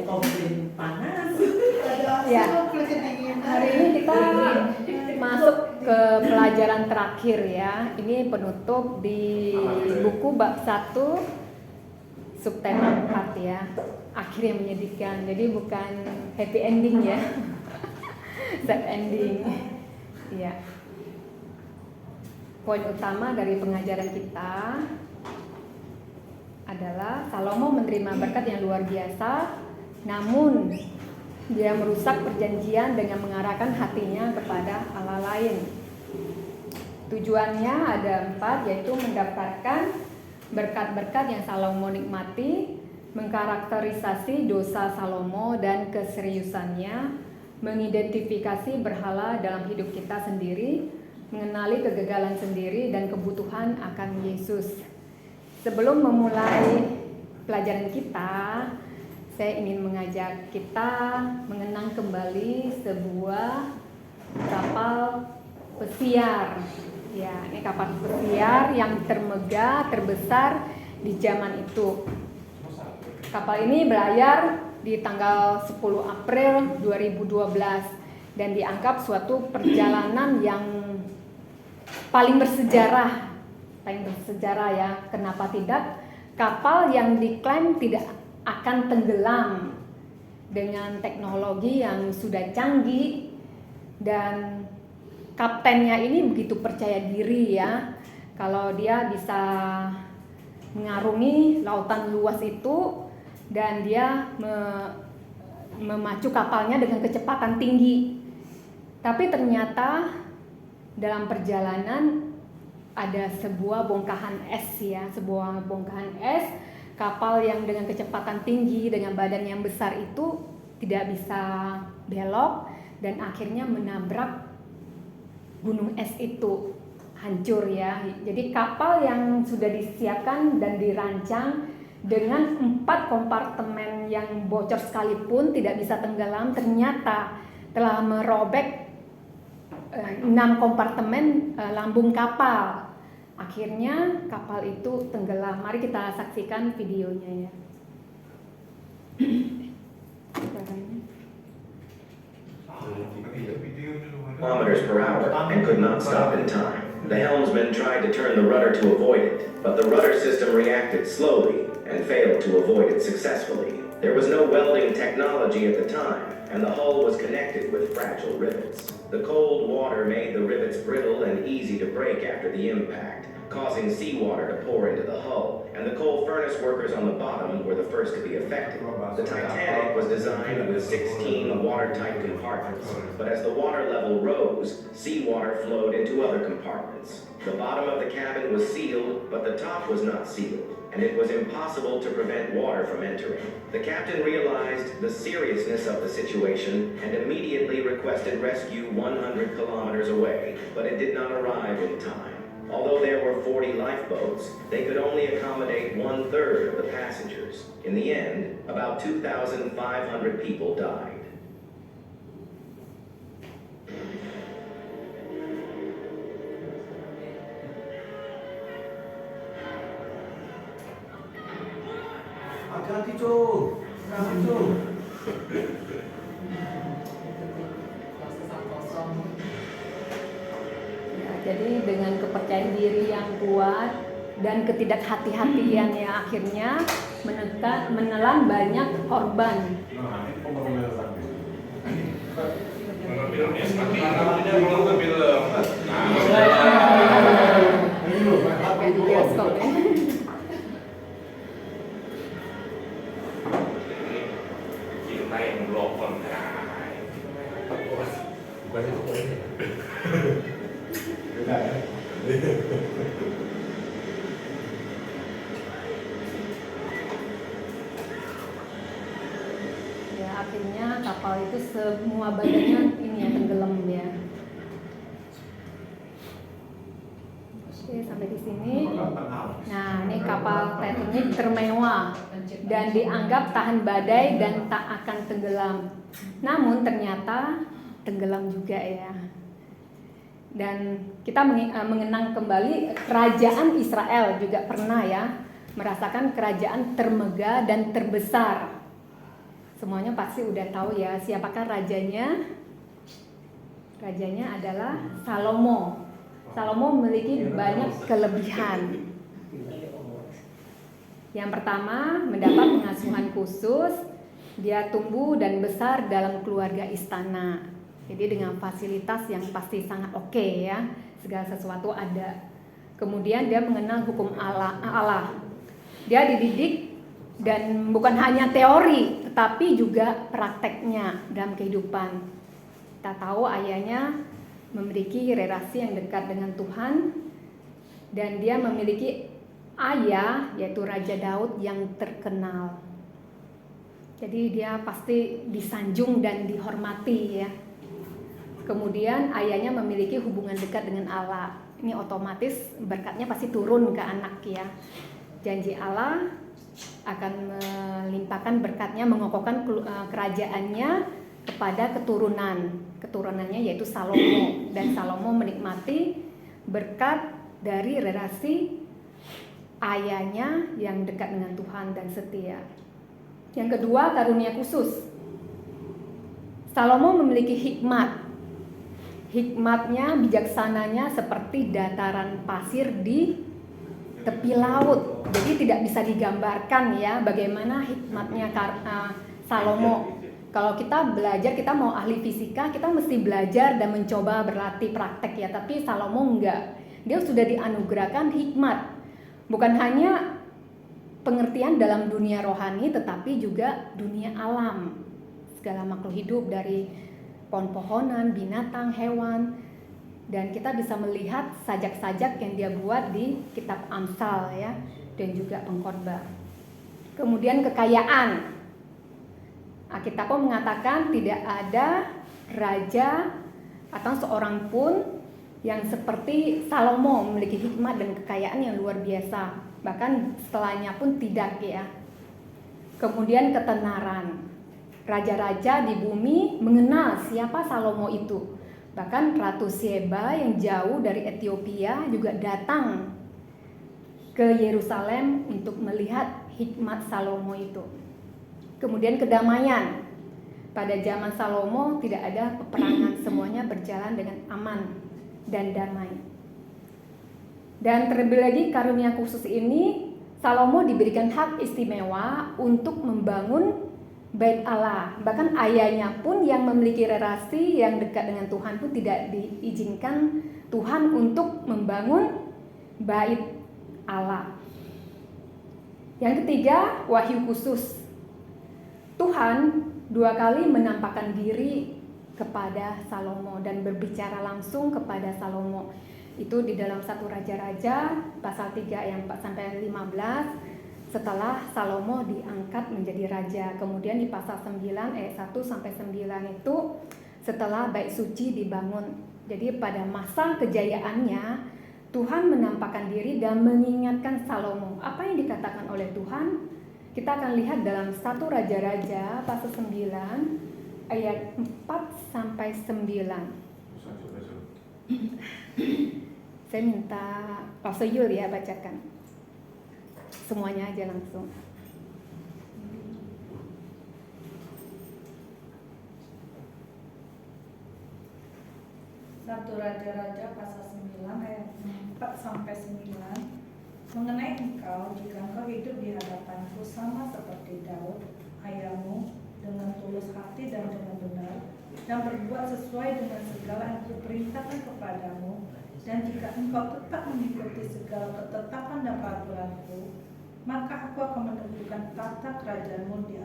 komplain panas. Ya, hari ini kita masuk ke pelajaran terakhir ya. Ini penutup di buku bab 1 subtema 4 ya. Akhir yang menyedihkan. Jadi bukan happy ending ya. Sad ending. Ya. Poin utama dari pengajaran kita adalah Salomo menerima berkat yang luar biasa, namun dia merusak perjanjian dengan mengarahkan hatinya kepada Allah lain. Tujuannya ada 4, yaitu mendapatkan berkat-berkat yang Salomo nikmati, mengkarakterisasi dosa Salomo dan keseriusannya, mengidentifikasi berhala dalam hidup kita sendiri, mengenali kegagalan sendiri dan kebutuhan akan Yesus. Sebelum memulai pelajaran kita, saya ingin mengajak kita mengenang kembali sebuah kapal pesiar. Ya, ini kapal pesiar yang termegah, terbesar di zaman itu. Kapal ini berlayar di tanggal 10 April 2012 dan dianggap suatu perjalanan yang paling bersejarah ya. Kenapa tidak? Kapal yang diklaim tidak akan tenggelam dengan teknologi yang sudah canggih, dan kaptennya ini begitu percaya diri ya, kalau dia bisa mengarungi lautan luas itu, dan dia memacu kapalnya dengan kecepatan tinggi. Tapi ternyata dalam perjalanan ada sebuah bongkahan es ya, kapal yang dengan kecepatan tinggi dengan badan yang besar itu tidak bisa belok dan akhirnya menabrak gunung es itu, hancur ya. Jadi kapal yang sudah disiapkan dan dirancang dengan 4 kompartemen yang bocor sekalipun tidak bisa tenggelam, ternyata telah merobek 6 kompartemen lambung kapal. Akhirnya kapal itu tenggelam. Mari kita saksikan videonya ya. Kilometers per hour and could not stop in time. The helmsman tried to turn the rudder to avoid it, but the rudder system reacted slowly and failed to avoid it successfully. There was no welding technology at the time, and the hull was connected with fragile rivets. The cold water made the rivets brittle and easy to break after the impact, causing seawater to pour into the hull, and the coal furnace workers on the bottom were the first to be affected. The Titanic was designed with 16 watertight compartments, but as the water level rose, seawater flowed into other compartments. The bottom of the cabin was sealed, but the top was not sealed, and it was impossible to prevent water from entering. The captain realized the seriousness of the situation and immediately requested rescue 100 kilometers away, but it did not arrive in time. Although there were 40 lifeboats, they could only accommodate 1/3 of the passengers. In the end, about 2,500 people died. Hati-hati Cuk, hati Cuk. Jadi dengan kepercayaan diri yang kuat dan ketidakhati-hatian yang akhirnya menelan banyak korban. Kita yang blok kontra. Bukan itu poinnya. Ya, akhirnya kapal itu semua badannya ini ya tenggelam ya. Oke, sampai di sini. Nah, ini kapal Titanic termewah dan dianggap tahan badai dan tak akan tenggelam. Namun ternyata tenggelam juga ya. Dan kita mengenang kembali kerajaan Israel juga pernah ya merasakan kerajaan termegah dan terbesar Semuanya pasti udah tahu ya siapakah rajanya. Rajanya adalah Salomo. Salomo memiliki banyak kelebihan. Yang pertama, mendapat pengasuhan khusus. Dia tumbuh dan besar dalam keluarga istana. Jadi dengan fasilitas yang pasti sangat oke ya. Segala sesuatu ada. Kemudian dia mengenal hukum Allah. Dia dididik dan bukan hanya teori, tetapi juga prakteknya dalam kehidupan. Kita tahu ayahnya memiliki relasi yang dekat dengan Tuhan, dan dia memiliki ayah yaitu Raja Daud yang terkenal. Jadi dia pasti disanjung dan dihormati ya. Kemudian ayahnya memiliki hubungan dekat dengan Allah. Ini otomatis berkatnya pasti turun ke anak ya. Janji Allah akan melimpahkan berkatnya, mengokohkan kerajaannya kepada keturunannya yaitu Salomo, dan Salomo menikmati berkat dari relasi ayahnya yang dekat dengan Tuhan dan setia. Yang kedua, karunia khusus. Salomo memiliki hikmat. Hikmatnya, bijaksananya seperti dataran pasir di tepi laut. Jadi tidak bisa digambarkan ya bagaimana hikmatnya Salomo. Kalau kita belajar, kita mau ahli fisika, kita mesti belajar dan mencoba berlatih praktek ya. Tapi Salomo enggak. Dia sudah dianugerahkan hikmat. Bukan hanya pengertian dalam dunia rohani, tetapi juga dunia alam. Segala makhluk hidup dari pohon-pohonan, binatang, hewan. Dan kita bisa melihat sajak-sajak yang dia buat di kitab Amsal ya, dan juga pengkhotbah. Kemudian kekayaan. Alkitab pun mengatakan tidak ada raja atau seorang pun yang seperti Salomo memiliki hikmat dan kekayaan yang luar biasa. Bahkan setelahnya pun tidak ya. Kemudian ketenaran. Raja-raja di bumi mengenal siapa Salomo itu. Bahkan Ratu Sheba yang jauh dari Ethiopia juga datang ke Yerusalem untuk melihat hikmat Salomo itu. Kemudian kedamaian. Pada zaman Salomo tidak ada peperangan, semuanya berjalan dengan aman dan damai. Dan terlebih lagi karunia khusus ini, Salomo diberikan hak istimewa untuk membangun Bait Allah. Bahkan ayahnya pun yang memiliki relasi yang dekat dengan Tuhan pun tidak diizinkan Tuhan untuk membangun Bait Allah. Yang ketiga, wahyu khusus. Tuhan 2 kali menampakkan diri kepada Salomo dan berbicara langsung kepada Salomo. Itu di dalam 1 Raja-Raja pasal 3 ayat 4 sampai 15 setelah Salomo diangkat menjadi raja. Kemudian di pasal 9 ayat 1 sampai 9 itu setelah bait suci dibangun. Jadi pada masa kejayaannya Tuhan menampakkan diri dan mengingatkan Salomo. Apa yang dikatakan oleh Tuhan? Kita akan lihat dalam 1 Raja-Raja pasal 9 ayat 4 sampai 9. Saya minta Pastor Yul ya bacakan. Semuanya aja langsung. Satu Raja-Raja pasal 9 ayat 4 sampai 9. Mengenai engkau, jika engkau hidup di hadapanku sama seperti Daud, ayahmu, dengan tulus hati dan dengan benar, dan berbuat sesuai dengan segala yang kuperintahkan kepadamu, dan jika engkau tetap mengikuti segala ketetapan dan peraturanku, maka aku akan menegurkan tata kerajaanmu di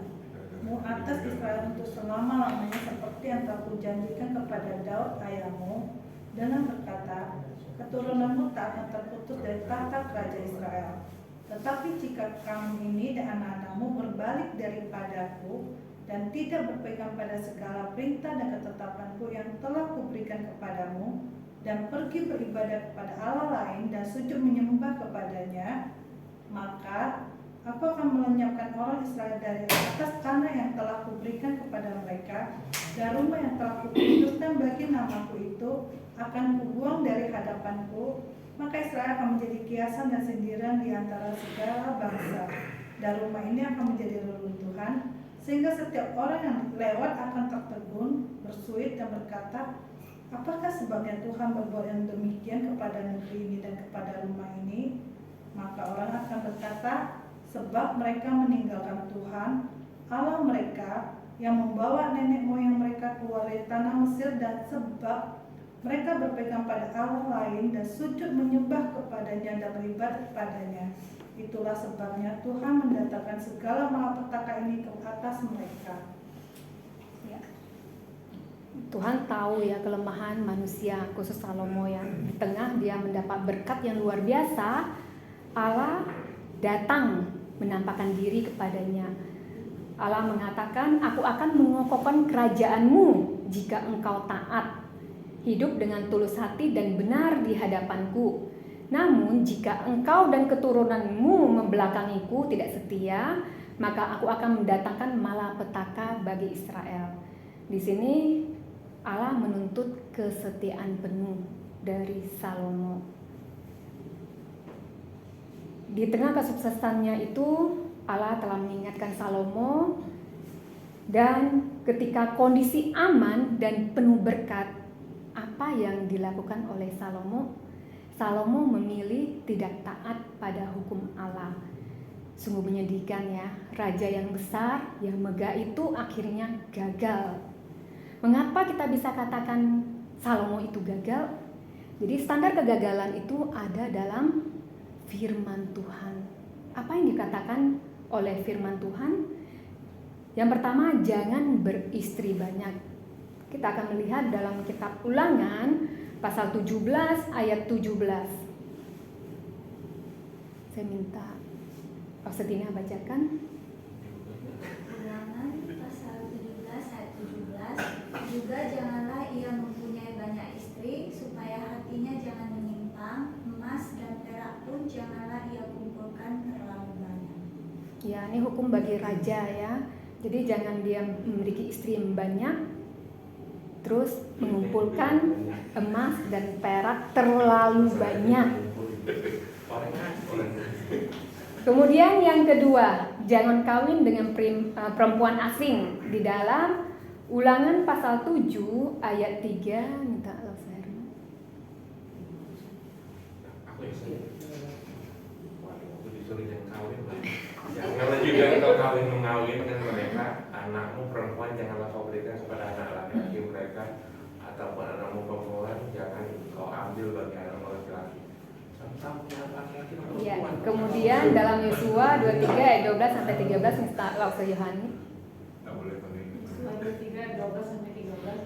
atas Israel untuk selama-lamanya seperti yang telah kujanjikan kepada Daud ayahmu, dengan berkata, keturunanmu tak akan terputus dari tahta kerajaan Israel. Tetapi jika kamu ini dan anak-anakmu berbalik daripadaku dan tidak berpegang pada segala perintah dan ketetapanku yang telah kuberikan kepadamu, dan pergi beribadah kepada Allah lain dan sujud menyembah kepadanya, maka aku akan melenyapkan orang Israel dari atas tanah yang telah kuberikan kepada mereka, dan rumah yang telah kukuduskan bagi namaku itu akan kubuang dari hadapanku. Maka Israel akan menjadi kiasan dan sindiran di antara segala bangsa, dan rumah ini akan menjadi reruntuhan, sehingga setiap orang yang lewat akan tertegun, bersuit dan berkata, apakah sebabnya Tuhan berbuat yang demikian kepada negeri ini dan kepada rumah ini? Maka orang akan berkata, sebab mereka meninggalkan Tuhan, Allah mereka, yang membawa nenek moyang mereka keluar dari tanah Mesir, dan sebab mereka berpegang pada Allah lain dan sujud menyembah kepadanya dan beribadat kepadanya. Itulah sebabnya Tuhan mendatangkan segala malapetaka ini ke atas mereka. Ya. Tuhan tahu ya kelemahan manusia, khusus Salomo ya. Di tengah dia mendapat berkat yang luar biasa, Allah datang menampakkan diri kepadanya. Allah mengatakan, aku akan mengokohkan kerajaanmu jika engkau taat, hidup dengan tulus hati dan benar di hadapanku. Namun jika engkau dan keturunanmu membelakangiku tidak setia, maka aku akan mendatangkan malapetaka bagi Israel. Di sini Allah menuntut kesetiaan penuh dari Salomo. Di tengah kesuksesannya itu, Allah telah mengingatkan Salomo, dan ketika kondisi aman dan penuh berkat, apa yang dilakukan oleh Salomo? Salomo memilih tidak taat pada hukum Allah. Sungguh menyedihkan ya, raja yang besar, yang megah itu akhirnya gagal. Mengapa kita bisa katakan Salomo itu gagal? Jadi standar kegagalan itu ada dalam firman Tuhan. Apa yang dikatakan oleh firman Tuhan? Yang pertama, jangan beristri banyak. Kita akan melihat dalam kitab Ulangan pasal 17 ayat 17. Saya minta Pak Setina bacakan. Ulangan pasal 17 ayat 17. Juga janganlah ia mempunyai banyak istri, supaya hatinya jangan menyimpang. Emas dan perak pun janganlah ia kumpulkan terlalu banyak. Ya, ini hukum bagi raja ya. Jadi jangan dia memiliki istri yang banyak, terus mengumpulkan emas dan perak terlalu banyak. Kemudian yang kedua, jangan kawin dengan perempuan asing. Di dalam Ulangan pasal 7 ayat 3, minta Elsa. Aku yang sering. Waduh, aku disuruh yang kawin lah. Janganlah juga engkau kawin mengawinkan mereka. Anakmu perempuan janganlah kau berikan kepada anak laki-laki mereka, ataupun anakmu perempuan jangan kau ambil bagi anak laki-laki. Sama laki-laki dan Ya, perempuan. kemudian dalam Yosua 23 ayat 12 sampai 13, minta Elsa Yohani. Tidak boleh pakai. Yosua 23 ayat 12 sampai 13.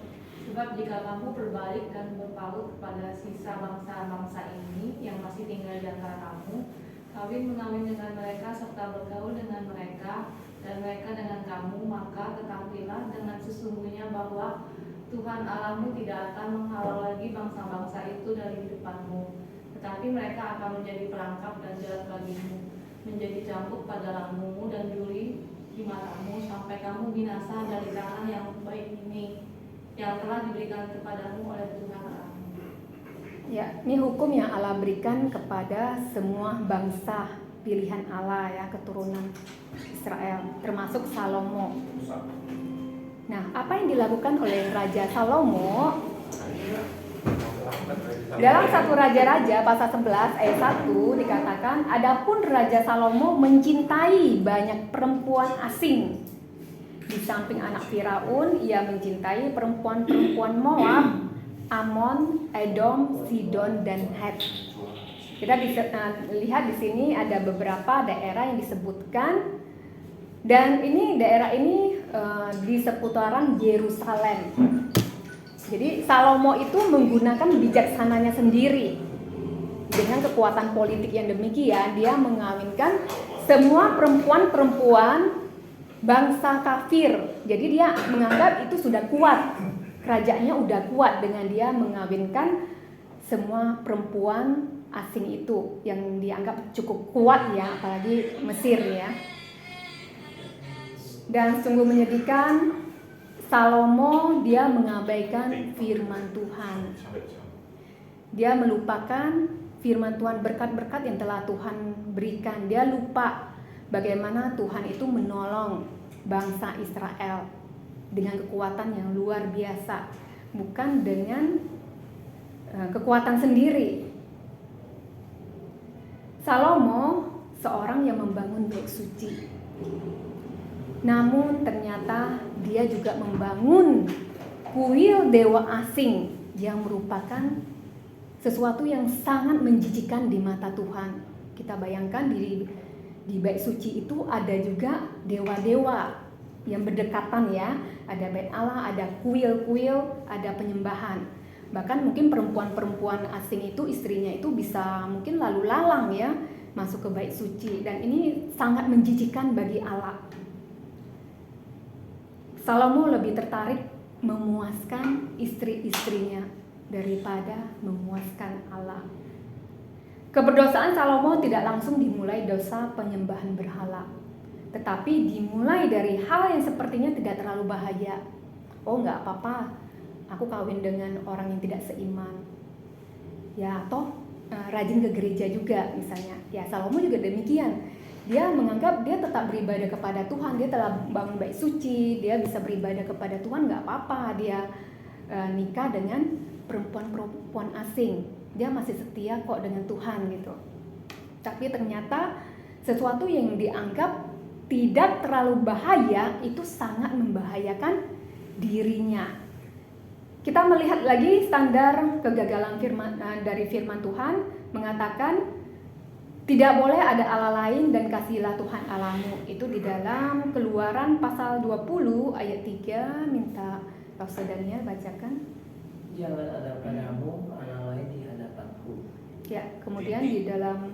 Sebab jika kamu berbalik dan berpaut kepada sisa bangsa-bangsa ini yang masih tinggal di antara kamu, mengawin dengan mereka serta bergaul dengan mereka, dan mereka dengan kamu, maka ketahuilah dengan sesungguhnya bahwa Tuhan Allahmu tidak akan menghalau lagi bangsa-bangsa itu dari depanmu, tetapi mereka akan menjadi perangkap dan jerat bagimu, menjadi cambuk pada lambungmu dan duri di matamu, sampai kamu binasa dari tangan yang baik ini yang telah diberikan kepadamu oleh Tuhan Allahmu. Ya, ini hukum yang Allah berikan kepada semua bangsa pilihan Allah ya, keturunan Israel, termasuk Salomo. Nah, apa yang dilakukan oleh Raja Salomo? Dalam 1 Raja-Raja pasal 11 ayat 1 dikatakan, adapun Raja Salomo mencintai banyak perempuan asing. Di samping anak Firaun, ia mencintai perempuan-perempuan Moab, Amon, Edom, Sidon, dan Het. Kita bisa lihat di sini ada beberapa daerah yang disebutkan, dan ini daerah ini di seputaran Yerusalem. Jadi Salomo itu menggunakan bijaksananya sendiri. Dengan kekuatan politik yang demikian, dia mengawinkan semua perempuan-perempuan bangsa kafir. Jadi dia menganggap itu sudah kuat, kerajaannya udah kuat dengan dia mengawinkan semua perempuan asing itu yang dianggap cukup kuat ya, apalagi Mesir ya. Dan sungguh menyedihkan, Salomo dia mengabaikan firman Tuhan. Dia melupakan firman Tuhan, berkat-berkat yang telah Tuhan berikan. Dia lupa bagaimana Tuhan itu menolong bangsa Israel dengan kekuatan yang luar biasa, bukan dengan kekuatan sendiri. Salomo seorang yang membangun bait suci, namun ternyata dia juga membangun kuil dewa asing yang merupakan sesuatu yang sangat menjijikkan di mata Tuhan. Kita bayangkan di bait suci itu ada juga dewa-dewa yang berdekatan ya, ada bait Allah, ada kuil-kuil, ada penyembahan. Bahkan mungkin perempuan-perempuan asing itu istrinya itu bisa mungkin lalu lalang ya masuk ke bait suci, dan ini sangat menjijikkan bagi Allah. Salomo lebih tertarik memuaskan istri-istrinya daripada memuaskan Allah. Keberdosaan Salomo tidak langsung dimulai dosa penyembahan berhala, tetapi dimulai dari hal yang sepertinya tidak terlalu bahaya. Oh, nggak apa-apa, aku kawin dengan orang yang tidak seiman. Ya, toh rajin ke gereja juga misalnya. Ya, Salomo juga demikian. Dia menganggap dia tetap beribadah kepada Tuhan, dia telah bangun bait suci, dia bisa beribadah kepada Tuhan, nggak apa-apa dia nikah dengan perempuan-perempuan asing. Dia masih setia kok dengan Tuhan gitu. Tapi ternyata sesuatu yang dianggap tidak terlalu bahaya itu sangat membahayakan dirinya. Kita melihat lagi standar kegagalan dari firman Tuhan mengatakan tidak boleh ada Allah lain dan kasihilah Tuhan Allahmu. Itu di dalam Keluaran pasal 20 ayat 3. Minta Pastor Daniel bacakan. Jangan ada padamu Allah lain di hadapanku. Ya, kemudian di dalam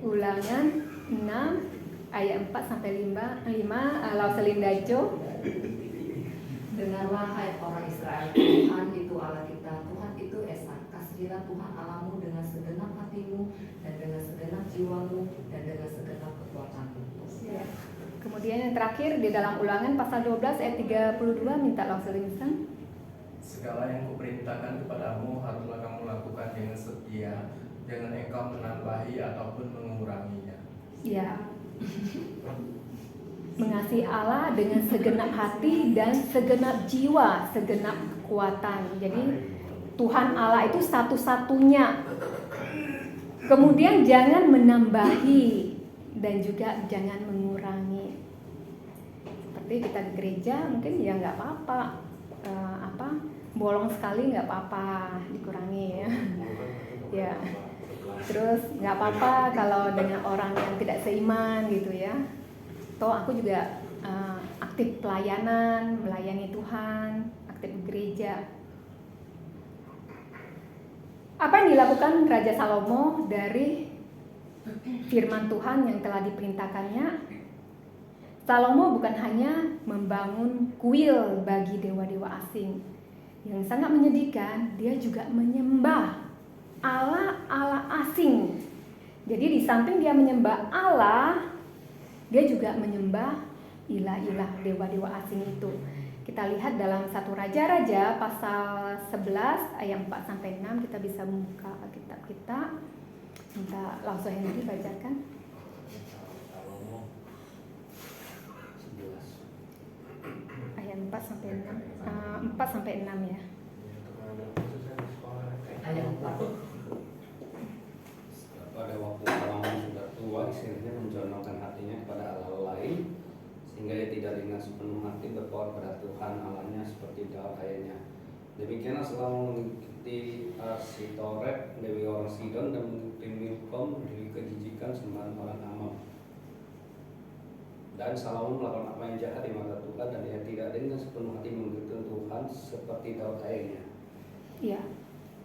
Ulangan 6 ayat 4 sampai 5 Lauselindaco. Dengarlah hai orang Israel, Tuhan itu Allah kita, Tuhan itu Esa. Kasihilah Tuhan Allahmu dengan segenap hatimu dan dengan segenap jiwamu dan dengan segenap kekuatanmu. Ya. Kemudian yang terakhir di dalam Ulangan pasal 12 ayat 32, minta Lauselindaco. Segala yang kuperintahkan kepadamu haruslah kamu lakukan dengan setia, jangan engkau menambahi ataupun menguranginya. Ya. Mengasihi Allah dengan segenap hati dan segenap jiwa, segenap kekuatan. Jadi Tuhan Allah itu satu-satunya. Kemudian jangan menambahi dan juga jangan mengurangi. Seperti kita di gereja mungkin ya nggak apa-apa, bolong sekali nggak apa-apa, dikurangi ya. Ya. Terus nggak apa-apa kalau dengan orang yang tidak seiman gitu ya. Toh aku juga aktif pelayanan, melayani Tuhan, aktif gereja. Apa yang dilakukan Raja Salomo dari firman Tuhan yang telah diperintahkannya? Salomo bukan hanya membangun kuil bagi dewa-dewa asing. Yang sangat menyedihkan, dia juga menyembah Allah asing. Jadi di samping dia menyembah Allah, dia juga menyembah ilah-ilah dewa-dewa asing itu. Kita lihat dalam 1 Raja-Raja pasal 11 ayat 4 sampai 6, kita bisa membuka kitab kita. Minta langsung Henry bacakan. Ayat 4 sampai 6. 4 sampai 6 ya. Ayat 4. Pada waktu Salomo sudah tua, istrinya menjondongkan hatinya kepada Allah lain, sehingga dia tidak dengan sepenuh hati berpaut pada Tuhan Allahnya seperti Daud ayahnya. Demikianlah Salomo mengikuti Asitoret, dewi orang Sidon, dan mengikuti Milkom, dewi kejijikan sembahan orang Amon. Dan Salomo melakukan apa yang jahat di mata Tuhan, dan dia tidak dengan sepenuh hati mengikuti Tuhan seperti Daud ayahnya. Ya.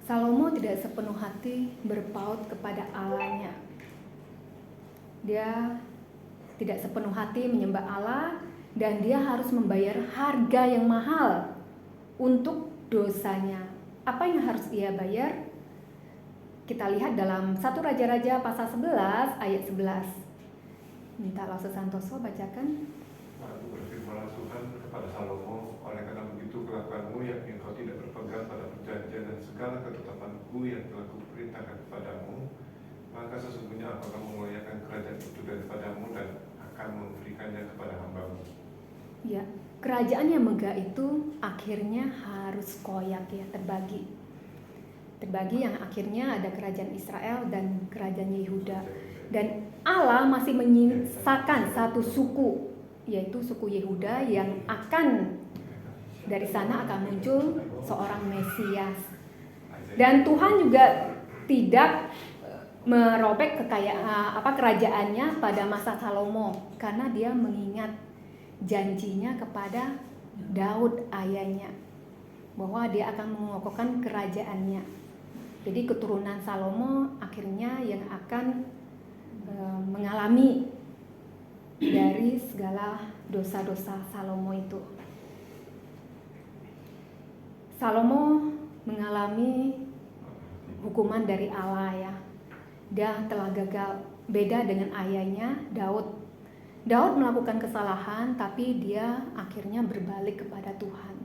Salomo tidak sepenuh hati berpaut kepada Allahnya. Dia tidak sepenuh hati menyembah Allah, dan dia harus membayar harga yang mahal untuk dosanya. Apa yang harus dia bayar? Kita lihat dalam 1 Raja-Raja pasal 11 ayat 11. Minta Laksana Santoso bacakan. Aku berfirmanlah Tuhan kepada Salomo, oleh karena begitu kelakuanmu yang engkau tidak berpegang pada perjanjian dan segala ketetapanku yang telah kuperintahkan kepadamu, maka sesungguhnya aku akan memuliakan kerajaan itu daripadamu dan akan memberikannya kepada hambamu. Ya, kerajaan yang megah itu akhirnya harus koyak ya, terbagi. Terbagi yang akhirnya ada kerajaan Israel dan kerajaan Yehuda. Dan Allah masih menyisakan satu suku, yaitu suku Yehuda yang akan dari sana akan muncul seorang Mesias. Dan Tuhan juga tidak merobek kerajaannya pada masa Salomo, karena dia mengingat janjinya kepada Daud ayahnya bahwa dia akan mengokohkan kerajaannya. Jadi keturunan Salomo akhirnya yang akan mengalami dari segala dosa-dosa Salomo itu. Salomo mengalami hukuman dari Allah ya. Dia telah gagal, beda dengan ayahnya Daud. Daud melakukan kesalahan, tapi dia akhirnya berbalik kepada Tuhan.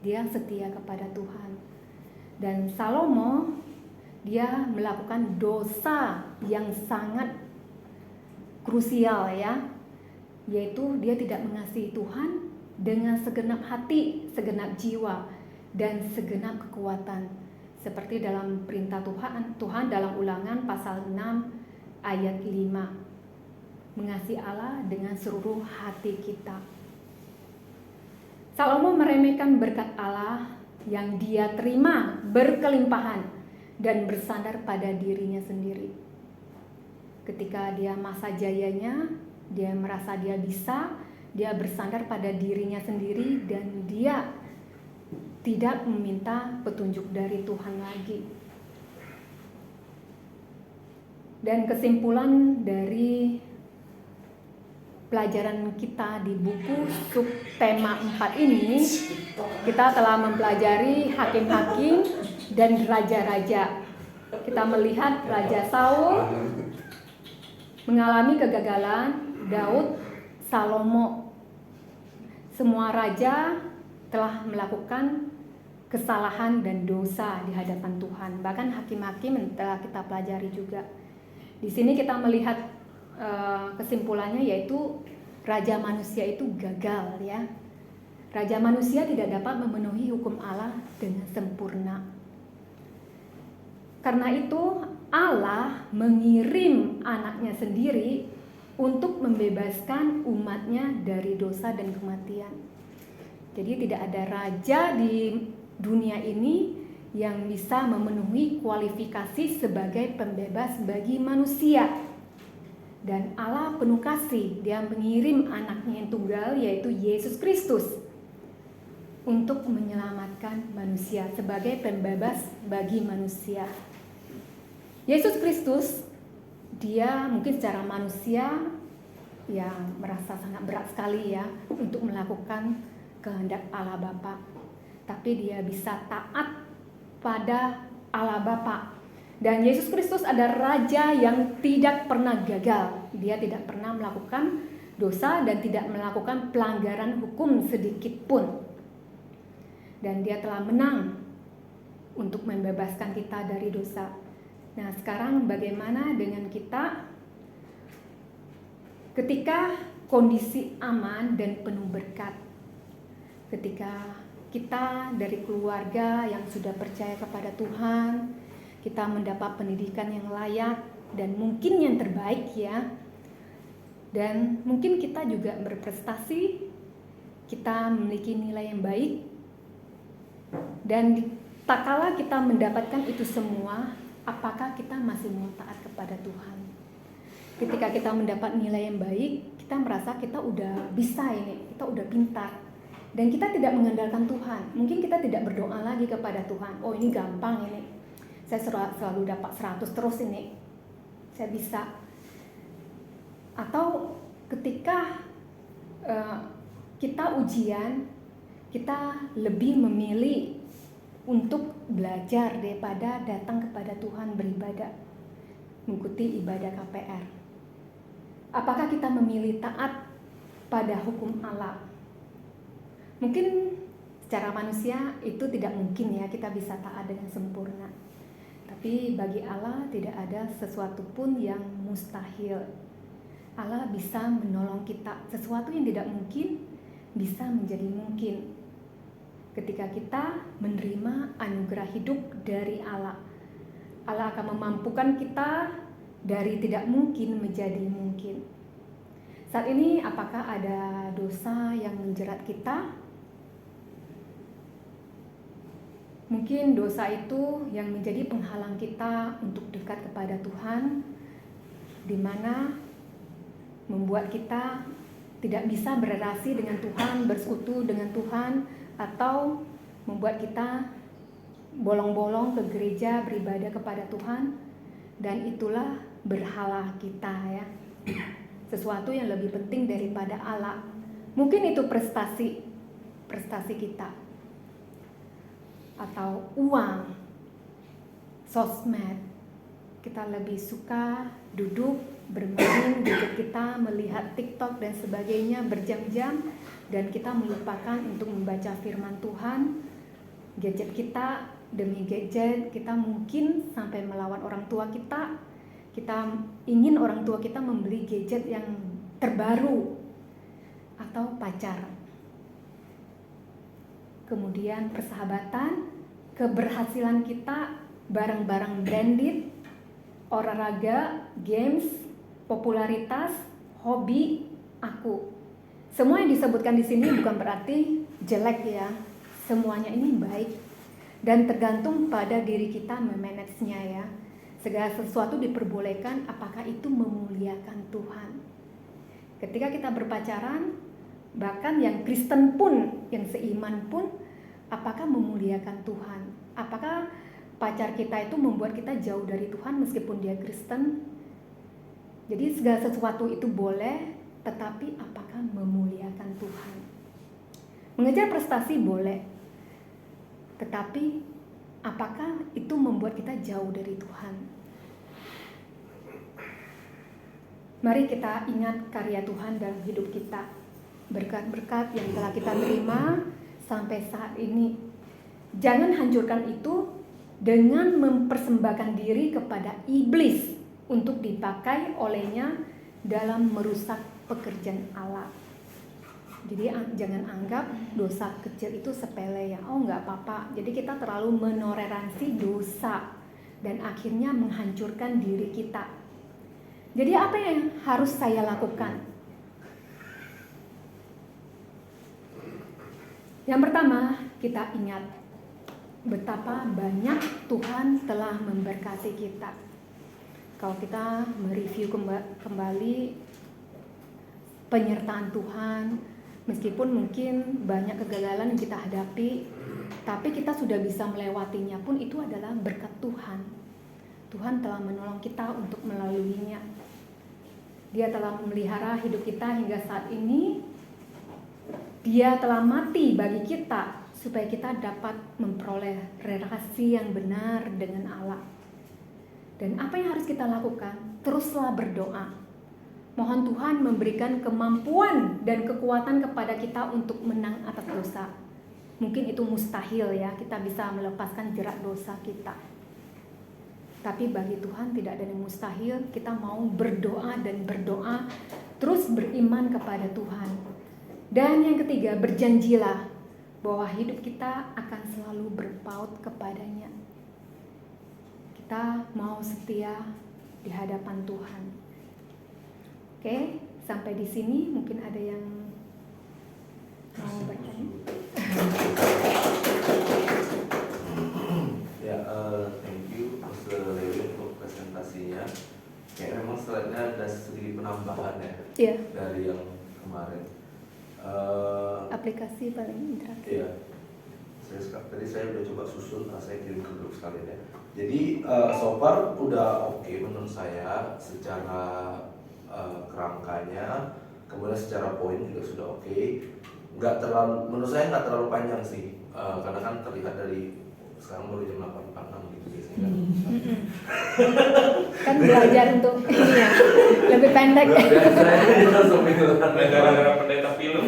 Dia setia kepada Tuhan. Dan Salomo, dia melakukan dosa yang sangat krusial ya, yaitu dia tidak mengasihi Tuhan dengan segenap hati, segenap jiwa, dan segenap kekuatan. Seperti dalam perintah Tuhan dalam Ulangan pasal 6 ayat 5. Mengasihi Allah dengan seluruh hati kita. Salomo meremehkan berkat Allah yang dia terima berkelimpahan dan bersandar pada dirinya sendiri. Ketika dia masa jayanya, dia merasa dia bisa, dia bersandar pada dirinya sendiri dan dia tidak meminta petunjuk dari Tuhan lagi. Dan kesimpulan dari pelajaran kita di buku subtema 4 ini, kita telah mempelajari hakim-hakim dan raja-raja. Kita melihat Raja Saul mengalami kegagalan, Daud, Salomo. Semua raja telah melakukan kesalahan dan dosa di hadapan Tuhan. Bahkan hakim-hakim yang telah kita pelajari juga. Di sini kita melihat kesimpulannya, yaitu raja manusia itu gagal ya. Raja manusia tidak dapat memenuhi hukum Allah dengan sempurna. Karena itu Allah mengirim anaknya sendiri untuk membebaskan umatnya dari dosa dan kematian. Jadi tidak ada raja di dunia ini yang bisa memenuhi kualifikasi sebagai pembebas bagi manusia. Dan Allah penuh kasih, dia mengirim anaknya yang tunggal yaitu Yesus Kristus untuk menyelamatkan manusia sebagai pembebas bagi manusia. Yesus Kristus, dia mungkin secara manusia ya merasa sangat berat sekali ya untuk melakukan kehendak Allah Bapa. Tapi dia bisa taat pada Allah Bapa. Dan Yesus Kristus adalah raja yang tidak pernah gagal. Dia tidak pernah melakukan dosa dan tidak melakukan pelanggaran hukum sedikit pun. Dan dia telah menang untuk membebaskan kita dari dosa. Nah, sekarang bagaimana dengan kita ketika kondisi aman dan penuh berkat? Ketika kita dari keluarga yang sudah percaya kepada Tuhan, kita mendapat pendidikan yang layak dan mungkin yang terbaik ya. Dan mungkin kita juga berprestasi, kita memiliki nilai yang baik. Dan tak kala kita mendapatkan itu semua, apakah kita masih mau taat kepada Tuhan? Ketika kita mendapat nilai yang baik, kita merasa kita udah bisa ini, kita udah pintar. Dan kita tidak mengandalkan Tuhan. Mungkin kita tidak berdoa lagi kepada Tuhan. Oh, ini gampang ini. Saya selalu dapat 100 terus ini. Saya bisa. Atau ketika kita ujian, kita lebih memilih untuk belajar daripada datang kepada Tuhan beribadah, mengikuti ibadah KPR. Apakah kita memilih taat pada hukum Allah? Mungkin secara manusia itu tidak mungkin ya kita bisa taat dengan sempurna. Tapi bagi Allah tidak ada sesuatu pun yang mustahil. Allah bisa menolong kita. Sesuatu yang tidak mungkin bisa menjadi mungkin ketika kita menerima anugerah hidup dari Allah. Allah akan memampukan kita dari tidak mungkin menjadi mungkin. Saat ini apakah ada dosa yang menjerat kita? Mungkin dosa itu yang menjadi penghalang kita untuk dekat kepada Tuhan, di mana membuat kita tidak bisa berrelasi dengan Tuhan, bersekutu dengan Tuhan, atau membuat kita bolong-bolong ke gereja beribadah kepada Tuhan, dan itulah berhala kita ya. Sesuatu yang lebih penting daripada Allah. Mungkin itu prestasi kita, atau uang, sosmed. Kita lebih suka duduk bermain gadget kita, melihat TikTok dan sebagainya berjam-jam, dan kita melupakan untuk membaca firman Tuhan. Gadget kita demi gadget, kita mungkin sampai melawan orang tua kita. Kita ingin orang tua kita membeli gadget yang terbaru atau pacar. Kemudian persahabatan, keberhasilan kita, barang-barang branded, olahraga, games, popularitas, hobi, aku. Semua yang disebutkan di sini bukan berarti jelek ya. Semuanya ini baik dan tergantung pada diri kita memanagenya ya. Segala sesuatu diperbolehkan apakah itu memuliakan Tuhan. Ketika kita berpacaran, bahkan yang Kristen pun, yang seiman pun, apakah memuliakan Tuhan? Apakah pacar kita itu membuat kita jauh dari Tuhan meskipun dia Kristen? Jadi segala sesuatu itu boleh, tetapi apakah memuliakan Tuhan? Mengejar prestasi boleh, tetapi apakah itu membuat kita jauh dari Tuhan? Mari kita ingat karya Tuhan dalam hidup kita, berkat-berkat yang telah kita terima sampai saat ini. Jangan hancurkan itu dengan mempersembahkan diri kepada iblis untuk dipakai olehnya dalam merusak pekerjaan Allah. Jadi jangan anggap dosa kecil itu sepele ya. Oh nggak apa-apa. Jadi kita terlalu menoleransi dosa dan akhirnya menghancurkan diri kita. Jadi apa yang harus saya lakukan? Yang pertama, kita ingat betapa banyak Tuhan telah memberkati kita. Kalau kita mereview kembali penyertaan Tuhan, meskipun mungkin banyak kegagalan yang kita hadapi, tapi kita sudah bisa melewatinya pun itu adalah berkat Tuhan. Tuhan telah menolong kita untuk melaluinya. Dia telah memelihara hidup kita hingga saat ini. Dia telah mati bagi kita supaya kita dapat memperoleh relasi yang benar dengan Allah. Dan apa yang harus kita lakukan? Teruslah berdoa. Mohon Tuhan memberikan kemampuan dan kekuatan kepada kita untuk menang atas dosa. Mungkin itu mustahil ya, kita bisa melepaskan jerat dosa kita. Tapi bagi Tuhan tidak ada yang mustahil. Kita mau berdoa dan berdoa, terus beriman kepada Tuhan. Dan yang ketiga, berjanjilah bahwa hidup kita akan selalu berpaut kepadanya. Kita mau setia di hadapan Tuhan. Oke, sampai di sini mungkin ada yang mau bertanya. Ya, thank you Mr. Lewi untuk presentasinya. Kayak memang slide-nya ada sedikit penambahan ya, Iya. dari yang kemarin. Aplikasi paling interaktif. Iya. Tadi saya udah coba susun, saya kirim ke grup sekalian ya. Jadi so far udah oke menurut saya secara kerangkanya, kemudian secara poin juga sudah oke. Nggak terlalu, menurut saya nggak terlalu panjang sih, karena kan terlihat dari sekarang baru jam 8.46 gitu biasanya kan. Kan belajar untuk ini ya, lebih pendek. Negara-negara pendeta film.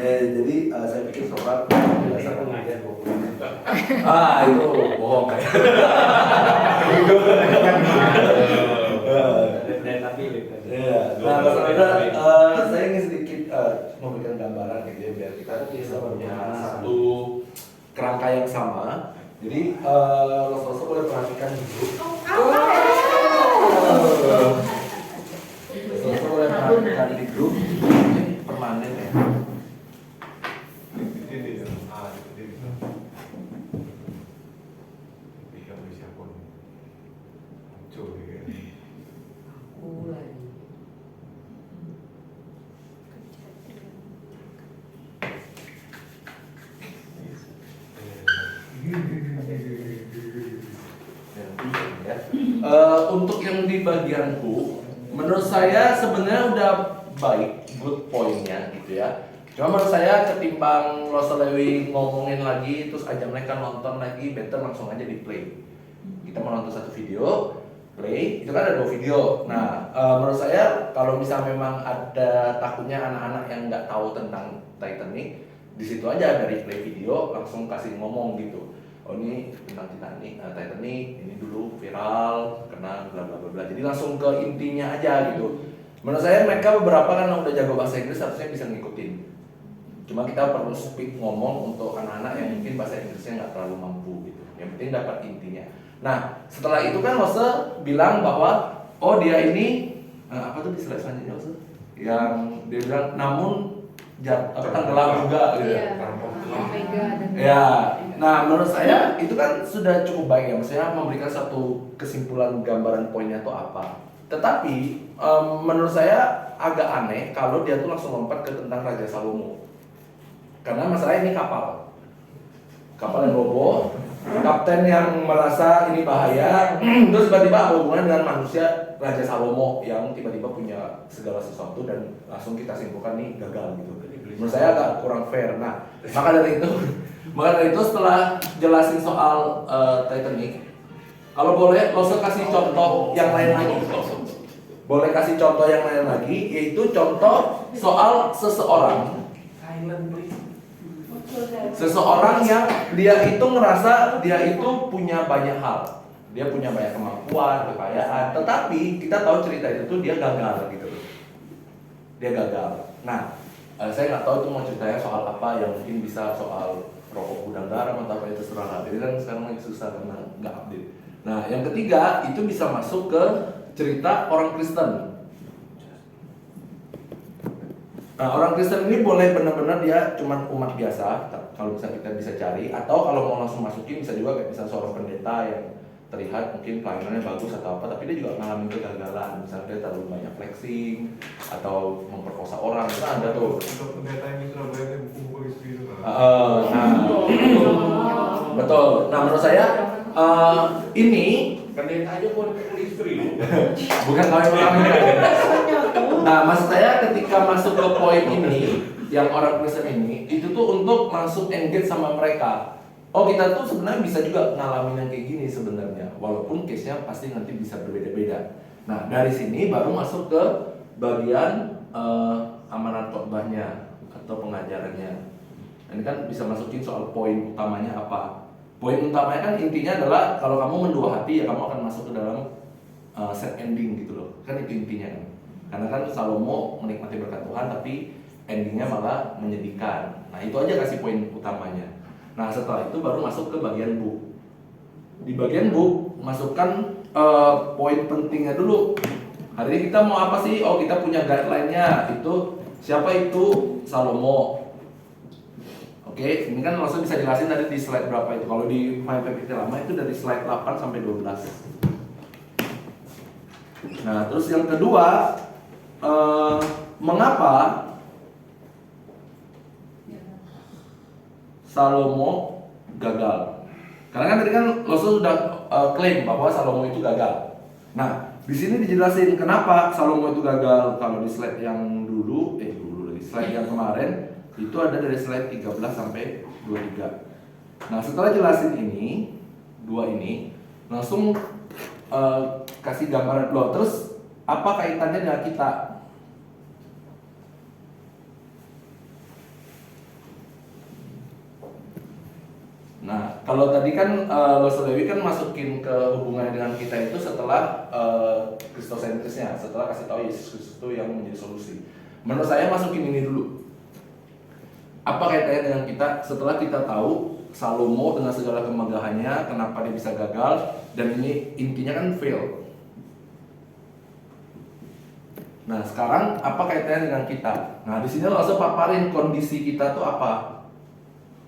Jadi saya pikir so far berdasarkan pengajian 20 menit. Itu bohong kayak. Pendeta film. Nah, saya ingin sedikit memberikan gambaran gitu ya biar kita bisa punya satu kerangka yang sama. Jadi Los boleh perhatikan di grup. Los boleh perhatikan di grup. Ini permanen ya. Aku lagi. Untuk yang di bagian hook, menurut saya sebenarnya udah baik, good pointnya gitu ya. Cuma menurut saya ketimbang Los Lewi ngomongin lagi terus ajak mereka nonton lagi, better langsung aja di play. Kita mau nonton satu video, play, itu kan ada 2 video. Nah, menurut saya kalau misalnya memang ada takutnya anak-anak yang nggak tahu tentang Titanic, di situ aja dari play video langsung kasih ngomong gitu. Oh ini tentang Titanic, ini dulu viral, kena bla bla bla. Jadi langsung ke intinya aja gitu. Menurut saya mereka beberapa kan udah jago bahasa Inggris harusnya bisa ngikutin. Cuma kita perlu speak ngomong untuk anak-anak yang mungkin bahasa Inggrisnya nggak terlalu mampu gitu. Yang penting dapat intinya. Nah setelah itu kan Lose bilang bahwa oh dia ini apa tuh di slide selanjutnya Lose? Yang dia bilang namun tenggelam juga gitu. Ya, nah menurut saya itu kan sudah cukup baik ya, maksudnya memberikan satu kesimpulan gambaran poinnya itu apa. Tetapi menurut saya agak aneh kalau dia tuh langsung lompat ke tentang Raja Salomo. Karena masalah ini kapal yang roboh, kapten yang merasa ini bahaya, terus tiba-tiba ada hubungan dengan manusia Raja Salomo yang tiba-tiba punya segala sesuatu dan langsung kita simpulkan nih gagal gitu. Menurut saya agak kurang fair. Nah, maka dari itu setelah jelasin soal Titanic, kalau boleh Lose kasih contoh yang lain lagi. Boleh kasih contoh yang lain lagi, yaitu contoh soal seseorang yang dia itu ngerasa dia itu punya banyak hal, dia punya banyak kemampuan, kekayaan, tetapi kita tahu cerita itu tuh dia gagal gitu, dia gagal. Nah, saya nggak tahu itu mau ceritanya soal apa, yang mungkin bisa soal rokok gudang garam atau apa itu terserah. Jadi kan sekarang lagi susah karena nggak update. Nah, yang ketiga itu bisa masuk ke cerita orang Kristen. Nah, orang Kristen ini boleh benar-benar dia cuman umat biasa, kalau bisa kita bisa cari, atau kalau mau langsung masukin bisa juga kayak misalnya seorang pendeta yang terlihat mungkin pelayanannya bagus atau apa, tapi dia juga ngalamin kegagalan, misalnya dia terlalu banyak flexing atau memperkosa orang, itu ada tuh. Untuk pendeta yang di Surabaya yang kumpul istri itu kan. Betul. Nah menurut saya ini pendeta aja mau kumpul istri loh. bukan kawin. Nah maksud saya ketika masuk ke poin ini, yang orang Kristen ini, itu tuh untuk langsung engage sama mereka. Oh kita tuh sebenarnya bisa juga ngalamin yang kayak gini sebenarnya, walaupun case-nya pasti nanti bisa berbeda-beda. Nah dari sini baru masuk ke bagian amanat khotbahnya atau pengajarannya. Ini kan bisa masukin soal poin utamanya apa. Poin utamanya kan intinya adalah kalau kamu mendua hati ya kamu akan masuk ke dalam set ending gitu loh. Kan itu intinya kan. Karena kan Salomo menikmati berkat Tuhan tapi endingnya malah menyedihkan. Nah itu aja kasih poin utamanya. Nah setelah itu baru masuk ke bagian book. Di bagian book masukkan poin pentingnya dulu. Hari ini kita mau apa sih? Oh kita punya guideline-nya. Itu siapa itu? Salomo. Oke, ini kan langsung bisa jelasin tadi di slide berapa itu. Kalau di file PPT lama itu dari slide 8 sampai 12. Nah terus yang kedua, mengapa Salomo gagal? Karena kan tadi kan Lose sudah klaim bahwa Salomo itu gagal. Nah, di sini dijelasin kenapa Salomo itu gagal. Kalau di slide yang dulu lagi slide yang kemarin itu ada dari slide 13 sampai 23. Nah, setelah jelasin ini, dua ini, langsung kasih gambaran loh. Terus apa kaitannya dengan kita? Nah, kalau tadi kan Lose Lewi kan masukin ke hubungan dengan kita itu setelah kristosentrisnya, setelah kasih tahu Yesus Kristus itu yang menjadi solusi. Menurut saya masukin ini dulu. Apa kaitannya dengan kita setelah kita tahu Salomo dengan segala kemegahannya, kenapa dia bisa gagal, dan ini intinya kan fail. Nah sekarang apa kaitannya dengan kita? Nah di sini langsung paparin kondisi kita tuh apa?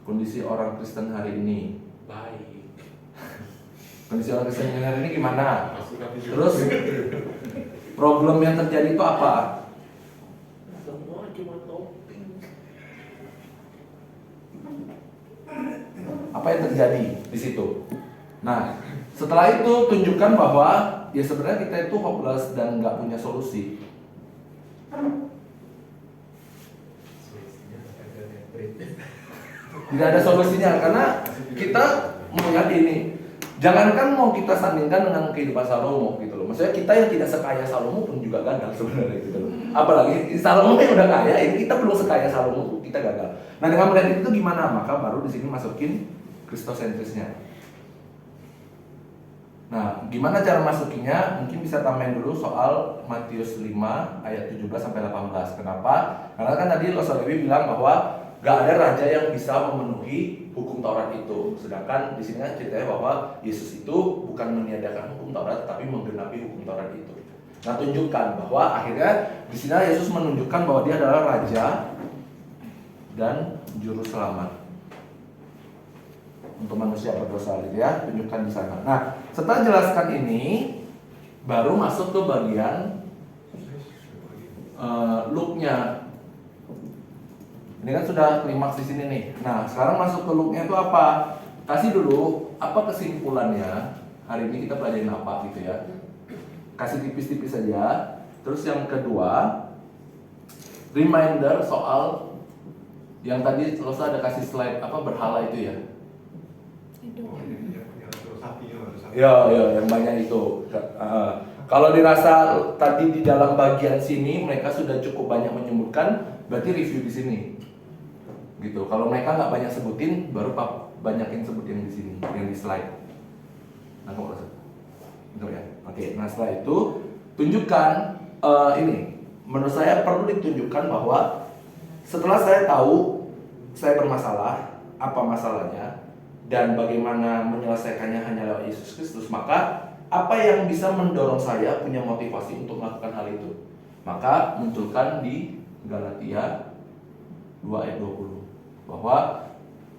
Kondisi orang Kristen hari ini. Baik. Kondisi orang Kristen hari ini gimana? Terus problem yang terjadi itu apa? Semua cuma topping. Apa yang terjadi di situ? Nah, setelah itu tunjukkan bahwa ya sebenarnya kita itu hopeless dan nggak punya solusi. Tidak ada solusinya karena kita melihat ini. Jangankan mau kita sandingkan dengan kehidupan Salomo gitu loh. Maksudnya kita yang tidak sekaya Salomo pun juga gagal sebenarnya gitu loh. Apalagi Salomo yang udah kaya, ini kita belum sekaya Salomo, kita gagal. Nah dengan melihat itu gimana? Maka baru di sini masukin kristosentrisnya. Nah, gimana cara masukinya? Mungkin bisa tambahin dulu soal Matius 5 ayat 17 sampai 18. Kenapa? Karena kan tadi Losa Lewi bilang bahwa gak ada raja yang bisa memenuhi hukum Taurat itu. Sedangkan di sini kan ceritanya bahwa Yesus itu bukan meniadakan hukum Taurat, tapi menggenapi hukum Taurat itu. Nah, tunjukkan bahwa akhirnya di sini Yesus menunjukkan bahwa dia adalah raja dan juru selamat untuk manusia berdosa, gitu ya. Tunjukkan di sana. Nah, setelah jelaskan ini, baru masuk ke bagian look-nya. Ini kan sudah klimaks di sini nih. Nah, sekarang masuk ke look-nya itu apa? Kasih dulu apa kesimpulannya. Hari ini kita pelajarin apa gitu ya. Kasih tipis-tipis saja. Terus yang kedua, reminder soal yang tadi Losa ada kasih slide apa berhala itu ya. Ya, yang banyak itu. Kalau dirasa tadi di dalam bagian sini mereka sudah cukup banyak menyebutkan, berarti review di sini. Gitu. Kalau mereka nggak banyak sebutin, baru banyakin sebutin di sini, yang di slide. Nah, gitu ya. Oke. Nah setelah itu tunjukkan ini. Menurut saya perlu ditunjukkan bahwa setelah saya tahu saya bermasalah, apa masalahnya, dan bagaimana menyelesaikannya hanya lewat Yesus Kristus, maka apa yang bisa mendorong saya punya motivasi untuk melakukan hal itu? Maka munculkan di Galatia 2 ayat 20 bahwa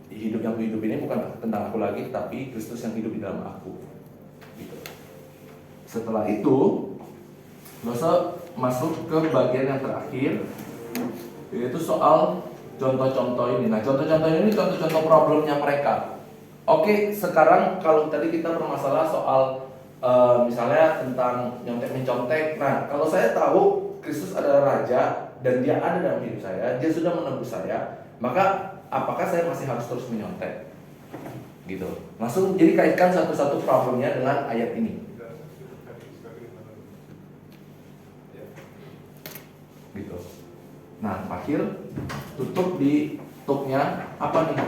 hidup yang kuhidup ini bukan tentang aku lagi, tapi Kristus yang hidup di dalam aku. Gitu. Setelah itu, Losa masuk ke bagian yang terakhir, yaitu soal contoh-contoh ini. Nah, contoh-contoh ini contoh-contoh problemnya mereka. Oke, sekarang kalau tadi kita bermasalah soal misalnya tentang nyontek-mencontek. Nah, kalau saya tahu Kristus adalah Raja dan Dia ada dalam hidup saya, Dia sudah menebus saya, maka apakah saya masih harus terus menyontek? Gitu. Langsung jadi kaitkan satu-satu problemnya dengan ayat ini. Gitu. Nah, akhir tutup di topnya apa nih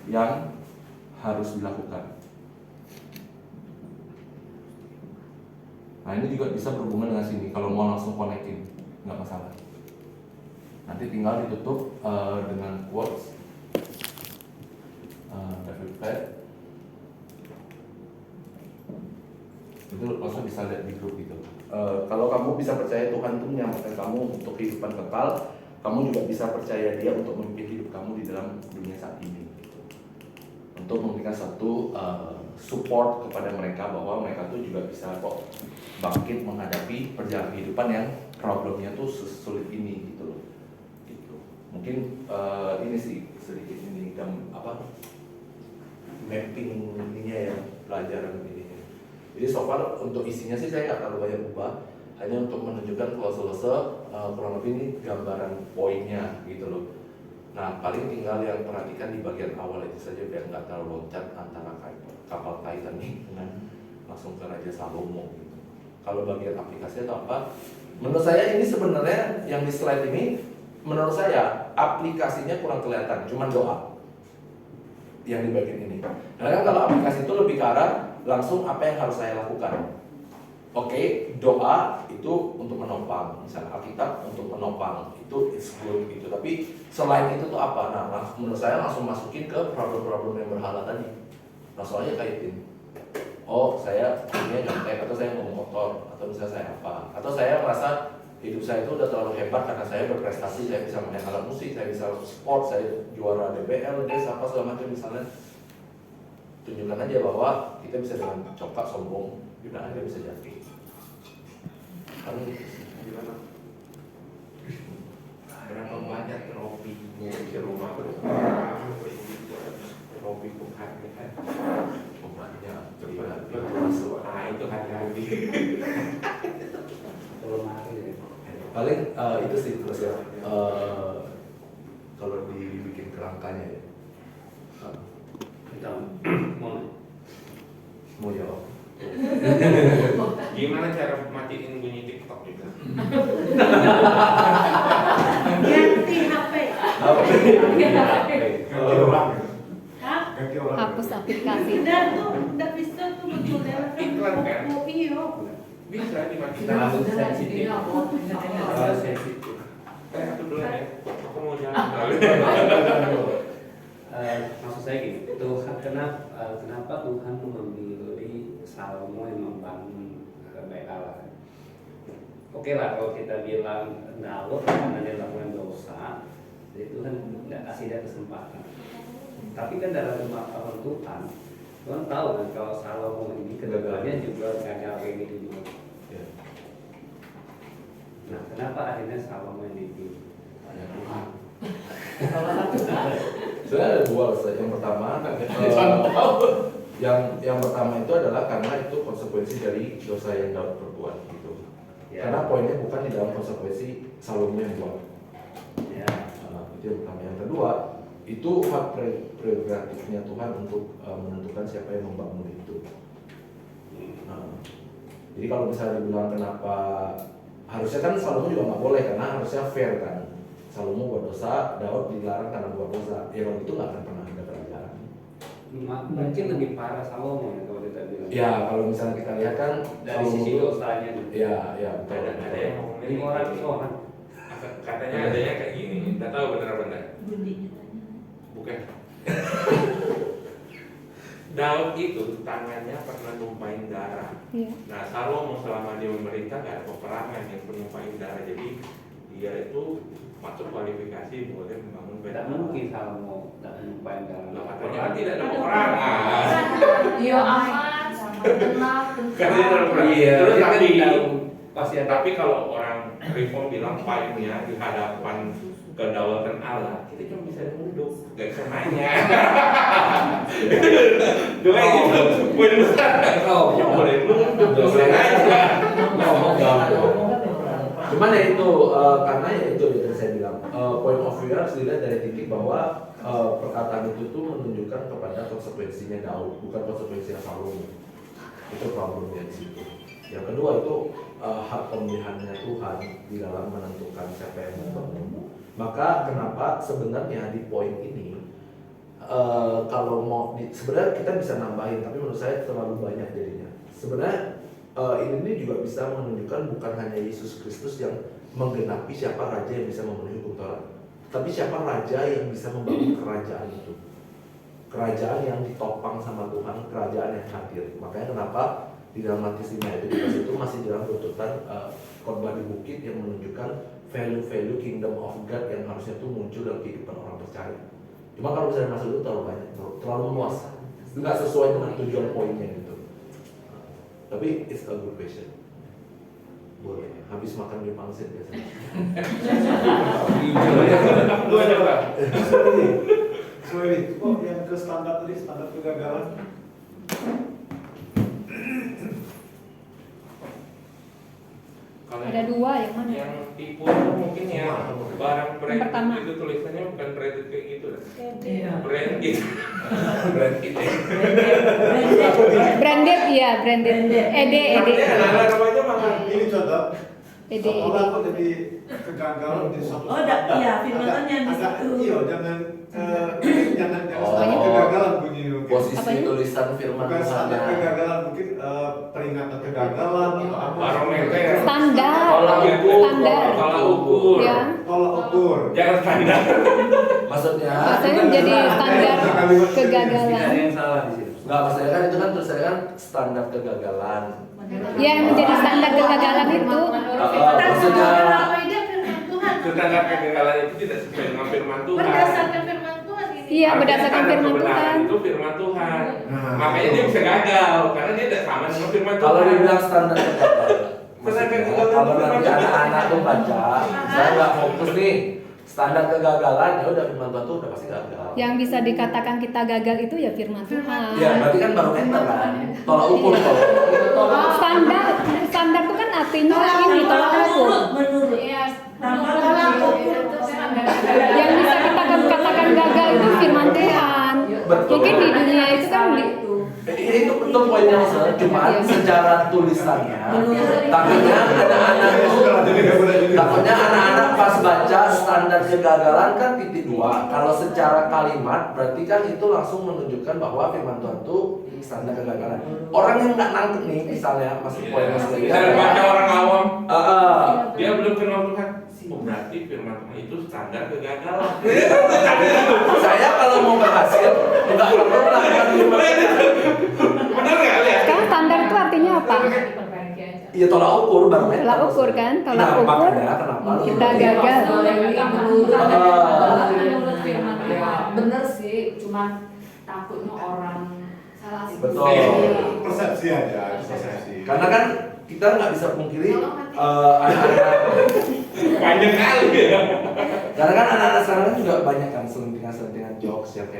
yang harus dilakukan. Nah, ini juga bisa berhubungan dengan sini. Kalau mau langsung connecting, nggak masalah. Nanti tinggal ditutup dengan quotes David Platt. Itu langsung bisa lihat di grup gitu. Kalau kamu bisa percaya Tuhan itu menyelamatkan kamu untuk kehidupan kekal, kamu juga bisa percaya Dia untuk memimpin hidup kamu di dalam dunia saat ini. Untuk memberikan satu support kepada mereka bahwa mereka tuh juga bisa kok bangkit menghadapi perjalanan kehidupan yang problemnya tuh sulit ini gitu loh. Gitu. Mungkin ini sih sedikit ini mapping ininya ya, pelajaran ini. Jadi so far untuk isinya sih saya nggak terlalu banyak ubah, hanya untuk menunjukkan klase-klase kurang lebih ini gambaran poinnya gitu loh. Nah, paling tinggal yang perhatikan di bagian awal itu saja biar nggak terlalu loncat antara kapal Titanic dengan langsung ke Raja Salomo gitu. Kalau bagian aplikasi atau apa, menurut saya ini sebenarnya yang di slide ini, menurut saya aplikasinya kurang kelihatan, cuma doa yang di bagian ini. Karena kan kalau aplikasi itu lebih ke arah langsung apa yang harus saya lakukan. Oke, doa itu untuk menopang, misalnya Alkitab untuk menopang, itu exclude gitu. Tapi selain itu tuh apa? Nah, menurut saya langsung masukin ke problem-problem yang berhala tadi. Langsung aja kaitin. Oh, saya punya nyontek, atau saya ngomong kotor, atau misalnya saya apa, atau saya merasa hidup saya itu udah terlalu hebat karena saya berprestasi, saya bisa main alat musik, saya bisa sport, saya juara DBL, des apa segala macam misalnya. Tunjukkan aja bahwa kita bisa dengan coklat sombong, juga Anda bisa jadi. Kan gimana? Berapa banyak trofi di rumah trofi penghargaan Pokoknya masuk itu hati-hati paling itu sih terus ya. Kalau dibikin kerangkanya ya. Kita mau jawab. Gimana cara matiin bunyi TikTok itu? Ganti HP. Hapus aplikasi. Udah tuh, udah bisa tuh betulnya kan. Iklan kan? Oh iya. Bisa dimatikan. Terlalu sensitif. Aku dulu ya. Aku mau jalan. Maksud saya gini, Tuhan kenapa Tuhan memilih Salomo yang membangun bait Allah? Oke lah kalau kita bilang Daud karena dia lakukan dosa, jadi Tuhan nggak kasih dia kesempatan. Tapi kan dalam kemampuan Tuhan, Tuhan tahu kan kalau Salomo ini kedepannya juga gagal kayak gitu juga. Nah, kenapa akhirnya Salomo yang dipilih? Tuhan. Sebenarnya ada dua alasan. Yang pertama, yang pertama itu adalah karena itu konsekuensi dari dosa yang Daud perbuat gitu. Ya. Karena poinnya bukan di dalam konsekuensi Salomo yang buat. Ya. Itu yang pertama. Yang kedua, itu hak prerogatifnya Tuhan untuk menentukan siapa yang membangun itu. Jadi kalau misalnya dibilang kenapa harusnya kan Salomo juga nggak boleh karena harusnya fair kan. Salomo buat dosa, Daud dilarang karena buat dosa. Ya kalau itu nggak akan pernah ada kerajaan. Mungkin lebih parah Salomo ya kalau kita bilang. Ya kalau misalnya kita lihat kan dari Salomo sisi itu, dosanya. Ya. Ada yang ngomong Ini orang. Katanya adanya kayak gini, nggak tahu benar-benar. Bukan. Daud itu tangannya pernah numpain darah. Iya. Nah, Salomo selama dia memerintah gak ada peperangan yang penumpain darah. Jadi dia itu masuk kualifikasi boleh membangun bait Tidak Allah. mungkin Salomo tidak menumpain darah. Lah, katanya kan tidak ada peperangan. Iya aman, tenang, Karena dia dalam perang. Iya, Terus dia kan tapi tahu pasti ada. tapi kalau orang reform bilang fight-nya di hadapan kedaulatan Allah, kita cuma bisa nunduk, gak bisa nanya. Dua itu poin besar. Yang boleh nunduk, gak boleh nanya. Cuman ya itu karena ya itu yang saya bilang point of view harus dilihat dari titik bahwa perkataan itu tuh menunjukkan kepada konsekuensinya Daud, bukan konsekuensinya Salomo. Itu problemnya di situ. Yang kedua itu hak pemilihannya Tuhan di dalam menentukan siapa yang membangun. Maka kenapa sebenarnya di poin ini kalau mau sebenarnya kita bisa nambahin, tapi menurut saya terlalu banyak jadinya. Sebenarnya ini juga bisa menunjukkan bukan hanya Yesus Kristus yang menggenapi siapa raja yang bisa memenuhi hukum Taurat, tapi siapa raja yang bisa membangun kerajaan itu, kerajaan yang ditopang sama Tuhan, kerajaan yang hadir. Makanya kenapa di dalam Matius 5 ayat 17 itu masih dalam tuntutan khotbah di bukit yang menunjukkan value-value kingdom of God yang harusnya tuh muncul dalam kehidupan orang percaya. Cuma kalau misalnya masuk itu terlalu banyak, terlalu luas, nggak sesuai dengan tujuan poinnya gitu. Tapi it's a good question. Boleh, habis makan di pangsit biasanya. Lu aja Pak. Sorry, kok yang ke standar tadi, standar kegagalan? Kalau Ada dua yang mana? Yang tipu itu mungkin yang barang brand pertama. itu tulisannya bukan brand kayak gitu lah. Iya. Brand gitu. Brand gitu. Branded ya, branded. Ede. Anak-anak namanya malah Ini contoh. Ede. Seolah aku jadi kegagalan di suatu Oh, iya, firman yang di situ. Iya, jangan Oh. kegagalan bunyi. Posisi Apanya? tulisan tulisan firman Bukan standar Tuhan. kegagalan, mungkin peringatan kegagalan atau apa? Barometer. Standar. Tolak ukur. Standar. Tolak ukur. Ya. Tolak ukur. Jangan standar. Maksudnya Maksudnya menjadi standar kegagalan. Tidak ada yang salah di situ. nggak, maksudnya kan itu kan tulisannya kan standar kegagalan. Ya, yang menjadi standar kegagalan itu Maksudnya Standar kegagalan itu tidak sesuai dengan firman Tuhan. Berdasarkan firman Tuhan ini. iya berdasarkan Standar firman kebenaran Tuhan. Itu firman Tuhan. Nah. Makanya dia bisa gagal karena dia tidak sama dengan firman Tuhan. kalau dibilang standar kegagalan, maksudnya kalau nanti anak-anak tuh baca, saya nggak fokus nih standar kegagalan, ya udah firman Tuhan tuh udah pasti gagal. Yang bisa dikatakan kita gagal itu ya firman Tuhan. Ya berarti kan barometer kan, tolak ukur kalau. Standar itu kan artinya ini tolak ukur. Iya, Yang bisa kita katakan gagal itu firman Tuhan. Betul. Mungkin di dunia itu kan Itu betul poinnya, cuma secara tulisannya takutnya anak-anak takutnya anak-anak pas baca standar kegagalan kan titik 2. Kalau secara kalimat berarti kan itu langsung menunjukkan bahwa firman Tuhan itu standar kegagalan. Orang yang nggak nangkep nih, misalnya masuk poin Mas Legi, Misalnya baca orang awam, ah, dia belum kenal Tuhan. Oh, berarti firman Tuhan itu standar kegagalan. saya kalau mau berhasil nggak perlu melakukan firman Tuhan. Benar nggak lihat? sekarang standar itu artinya apa? diperbaiki aja. Iya, tolak ukur barometer. Tolak ukur kan, tolak Nah, ukur makanya kenapa lu- kita gagal. Menurut firman Tuhan. Bener sih, cuma takutnya orang salah sih. Betul. Persepsi aja, persepsi. Karena kan kita nggak bisa pungkiri anak-anak. Banyak kali ya. Karena kan anak-anak sekarang kan juga banyak kan selentingan jokes yang kayak